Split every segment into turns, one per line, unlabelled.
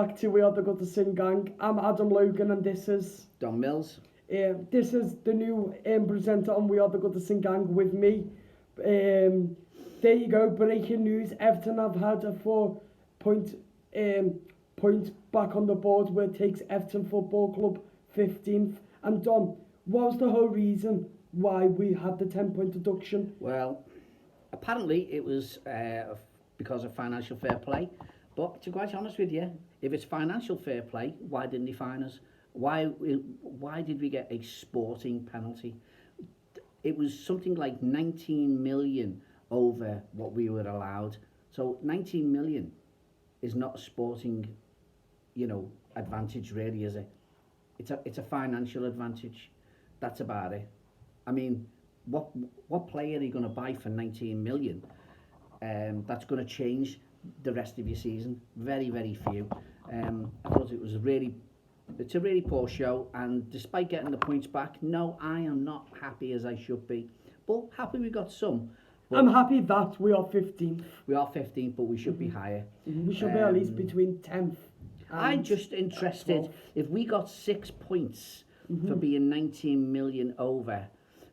back to We Are The Goodison Gang. I'm Adam Logan and this is...
Don Mills.
This is the new presenter on We Are The Goodison Gang with me. There you go, breaking news. Everton have had a 4-point point back on the board, where it takes Everton Football Club 15th. And Don, what was the whole reason why we had the 10-point deduction?
Well, apparently it was because of financial fair play. But to be quite honest with you, if it's financial fair play, why didn't he fine us? Why did we get a sporting penalty? It was something like 19 million over what we were allowed. So 19 million is not a sporting, advantage really, is it? It's a financial advantage. That's about it. I mean, what player are you going to buy for 19 million? That's going to change the rest of your season. Very, very few. I thought it's a really poor show, and despite getting the points back, no, I am not happy as I should be. But happy we got some.
I'm happy that we are 15th.
We are 15th, but we should be higher.
We should be at least between 10th.
I'm just interested
12th.
if we got 6 points for being 19 million over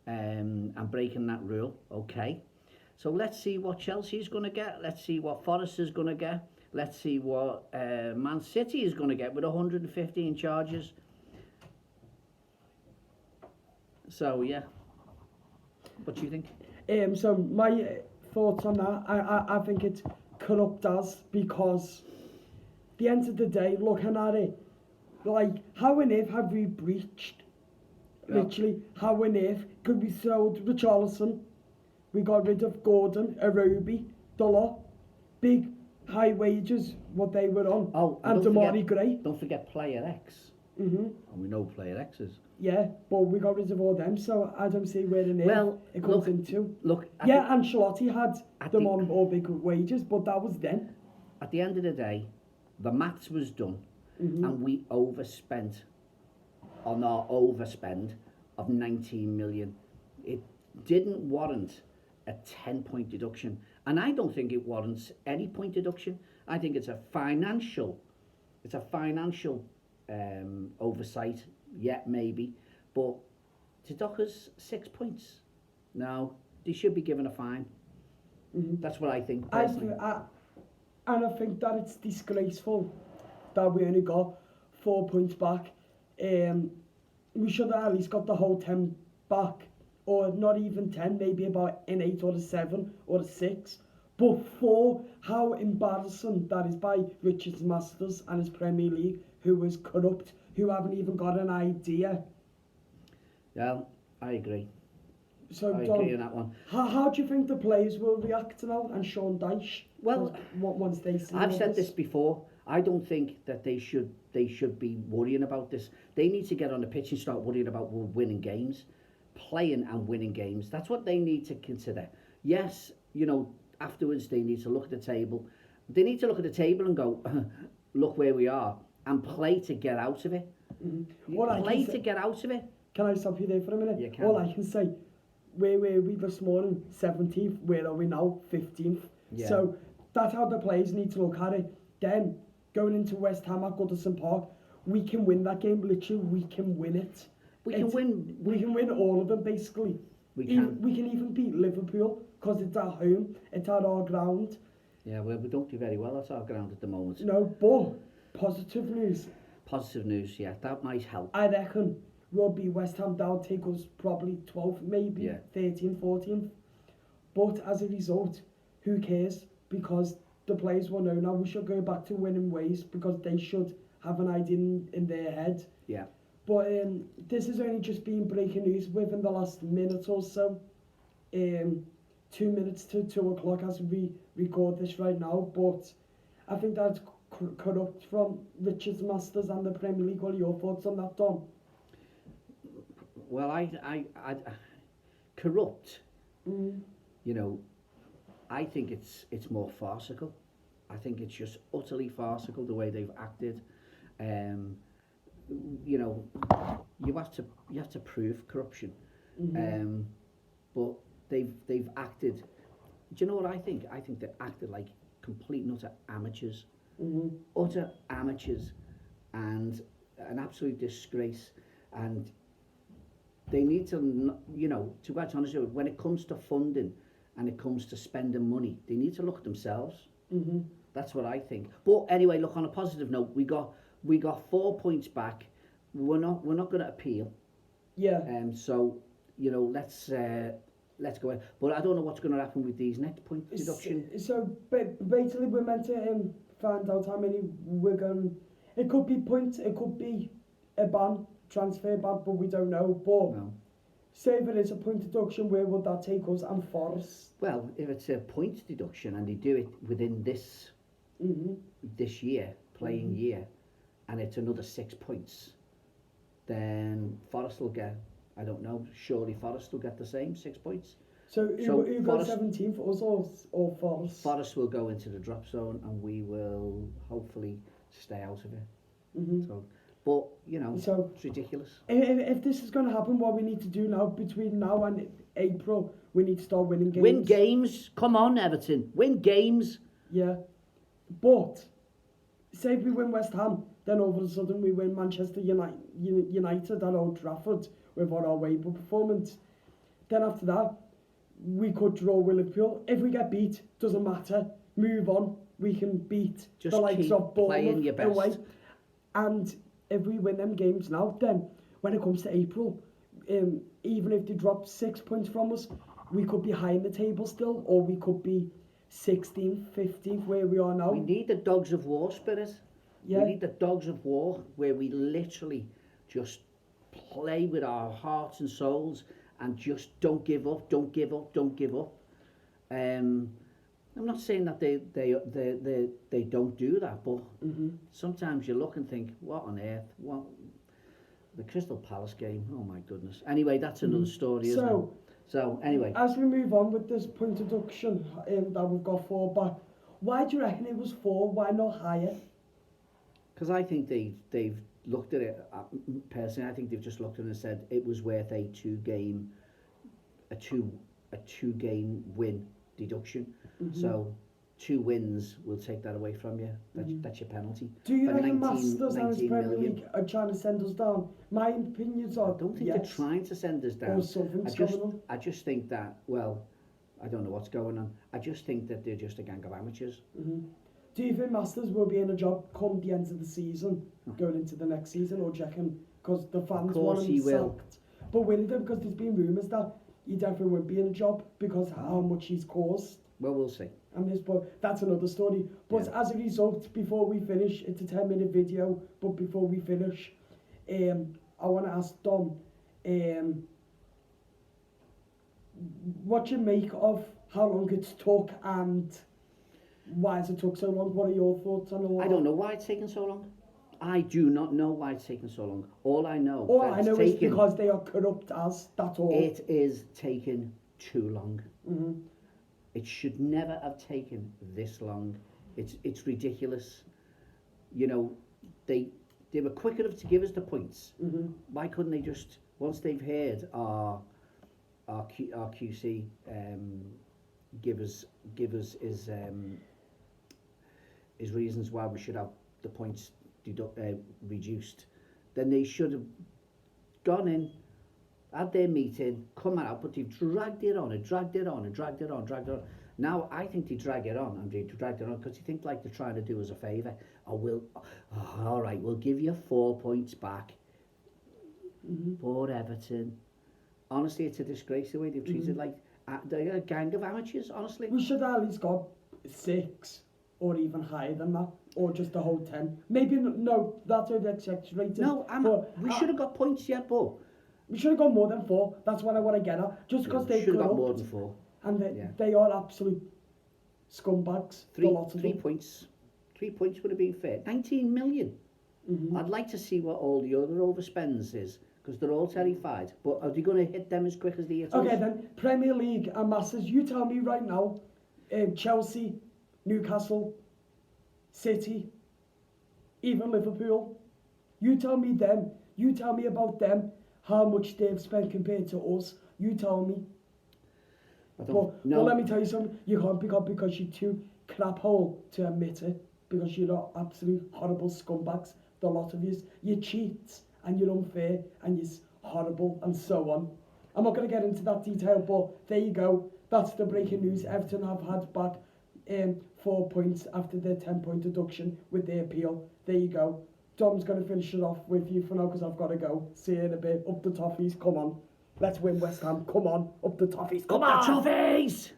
and breaking that rule. Okay. So let's see what Chelsea's going to get. Let's see what Forest is going to get. Let's see what Man City is going to get with 115 charges. So, yeah. What do you think?
So my thoughts on that, I think it's corrupt because at the end of the day, looking at it, like, how on earth have we breached?
Yeah.
Literally, how on earth could we sold Richarlison? We got rid of Gordon, Arobi, Dollar, big high wages, what they were on.
Oh,
and Damari Gray.
Don't forget Player X. And we know Player X is.
Yeah, but we got rid of all them, so I don't see where it comes into.
Look,
yeah, Ancelotti had them on all big wages, but that was then.
At the end of the day, the maths was done, and we overspent on our overspend of 19 million. It didn't warrant a 10-point deduction, and I don't think it warrants any point deduction. I think it's a financial oversight, maybe, but to dock us 6 points, no, they should be given a fine. That's what I think personally.
And I think that it's disgraceful that we only got 4 points back. We should have at least got the whole 10 back, or not even 10, maybe about an 8 or a 7 or a 6. But for how embarrassing that is by Richard Masters and his Premier League, who is corrupt, who haven't even got an idea.
Yeah, I agree.
So,
I
Don,
agree on that one.
How do you think the players will react now, and Sean Dyche?
Well,
once they see
I've said this before. I don't think that they should be worrying about this. They need to get on the pitch and start worrying about winning games, playing and winning games. That's what they need to consider. Yes, afterwards they need to look at the table. They need to look at the table and go, look where we are, and play to get out of it. Play to get out of it.
Can I stop you there for a minute?
You can.
All I can say, where were we this morning? 17th. Where are we now? 15th.
Yeah.
So that's how the players need to look at it. Then, going into West Ham at Goodison Park, we can win that game. Literally, we can win it.
We can
win all of them, basically. We can even beat Liverpool, because it's at home. It's at our ground.
Yeah, well, we don't do very well at our ground at the moment.
No, but positive news.
Positive news, yeah. That might help.
I reckon we'll be West Ham down, take us probably 12th, maybe 13th, 14th. But as a result, who cares? Because the players will know now we should go back to winning ways, because they should have an idea in their head.
Yeah.
But this has only just been breaking news within the last minute or so. 2 minutes to 2 o'clock as we record this right now. But I think that's corrupt from Richard Masters and the Premier League. What are your thoughts on that, Don?
Well, I corrupt. I think it's more farcical. I think it's just utterly farcical the way they've acted. You have to prove corruption. But they've acted. Do you know what I think? I think they acted like complete and utter amateurs. utter amateurs and an absolute disgrace. And they need to, you know, to be quite honest with you, when it comes to funding and it comes to spending money, they need to look at themselves. That's what I think. But anyway, look, on a positive note, we got 4 points back. We're not going to appeal.
Yeah.
So you know, let's go ahead. But I don't know what's going to happen with these next point deduction.
So basically, we're meant to find out how many we're going. It could be points. It could be a ban, transfer ban, but we don't know. But
No.
say if it is a point deduction, where would that take us? And Forest.
Well, if it's a points deduction and they do it within this this year, playing year, and it's another 6 points, then Forest will get, I don't know, surely Forest will get the same 6 points.
So who got 17th, us or Forest?
Forest will go into the drop zone and we will hopefully stay out of it. So, but, you know,
So
it's ridiculous.
if this is going to happen, what we need to do now, between now and April, we need to start winning games.
Win games. Come on, Everton. Win games.
Yeah. But, say if we win West Ham, then all of a sudden we win Manchester United at Old Trafford with our away performance. Then after that, we could draw with Liverpool. If we get beat, doesn't matter. Move on. We can beat
Just
the likes
keep
of
playing your
Bournemouth
best.
away. And if we win them games now, then when it comes to April, even if they drop 6 points from us, we could be high in the table still, or we could be 16th, 15th, where we are now.
We need the dogs of war spirit.
Yeah.
We need the dogs of war where we literally just play with our hearts and souls and just don't give up, don't give up, don't give up. I'm not saying that they don't do that, but sometimes you look and think, what on earth? What? The Crystal Palace game, oh my goodness. Anyway, that's another story, isn't it? So anyway.
As we move on with this point deduction that we've got 4 back, why do you reckon it was 4? Why not higher?
Because I think they've looked at it, personally, I think they've just looked at it and said it was worth a two game win deduction. So 2 wins will take that away from you. That's your penalty.
Do you
But
reckon
19
Masters and his
19
Premier
million.
League are trying to send us down? My opinions are
I don't think
yes.
they're trying to send us
Or
down.
something's going on.
I just think that, well, I don't know what's going on. I just think that they're just a gang of amateurs.
Do you think Masters will be in a job come the end of the season, going into the next season, or do you reckon because the fans want him
he will.
sacked? But will he? Because there's been rumours that he definitely won't be in a job because how much he's caused.
Well, we'll see.
And this, but that's another story. But as a result, before we finish, it's a 10-minute video. But before we finish, I want to ask Dom, what you make of how long it's took and why has it took so long? What are your thoughts on all
I don't know why it's taken so long. I do not know why it's taken so long. All I know,
All
that
I
it's
know is
taken,
because they are corrupt as, that's all.
it is taken too long. It should never have taken this long. It's ridiculous. You know, they were quick enough to give us the points. Why couldn't they just, once they've heard our QC give us his reasons why we should have the points reduced, then they should have gone in, had their meeting, come out, but they've dragged it on and dragged it on and dragged it on, dragged it on. Now I think they drag it on, and they dragged it on because they think like they're trying to do us a favour. All right, we'll give you 4 points back for Everton. Honestly, it's a disgrace the way they've treated like they're a gang of amateurs. Honestly,
We should have at least got 6 or even higher than that, or just a whole 10. Maybe no, that's exaggerated.
no, we should have got points yet, but
We should have got more than 4. That's what I want to get at. Just because
we
they're
should have got more
corrupt
than 4.
and they are absolute scumbags. The lot of
3
them.
points. 3 points would have been fair. 19 million. I'd like to see what all the other overspends is, because they're all terrified. But are they going to hit them as quick as they hit us?
Okay then, Premier League and Masters. You tell me right now, Chelsea, Newcastle, City, even Liverpool. You tell me them. You tell me about them. How much they've spent compared to us. You tell me.
I don't know.
But let me tell you something. You can't pick up because you're too crap hole to admit it. because you're absolute horrible scumbags, the lot of yous. You cheat and you're unfair and you're horrible and so on. I'm not going to get into that detail, but there you go. That's the breaking news. Everton have had back 4 points after their 10-point deduction with their appeal. There you go. Dom's going to finish it off with you for now because I've got to go. See you in a bit. Up the Toffees, come on. Let's win West Ham. Come on. Up the Toffees, come on.
The Toffees!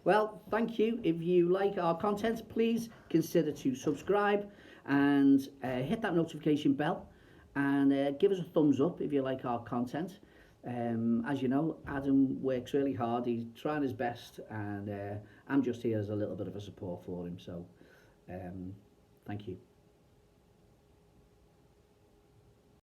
Well, thank you. If you like our content, please consider to subscribe and hit that notification bell and give us a thumbs up if you like our content. As you know, Adam works really hard. He's trying his best, and I'm just here as a little bit of a support for him. So, thank you.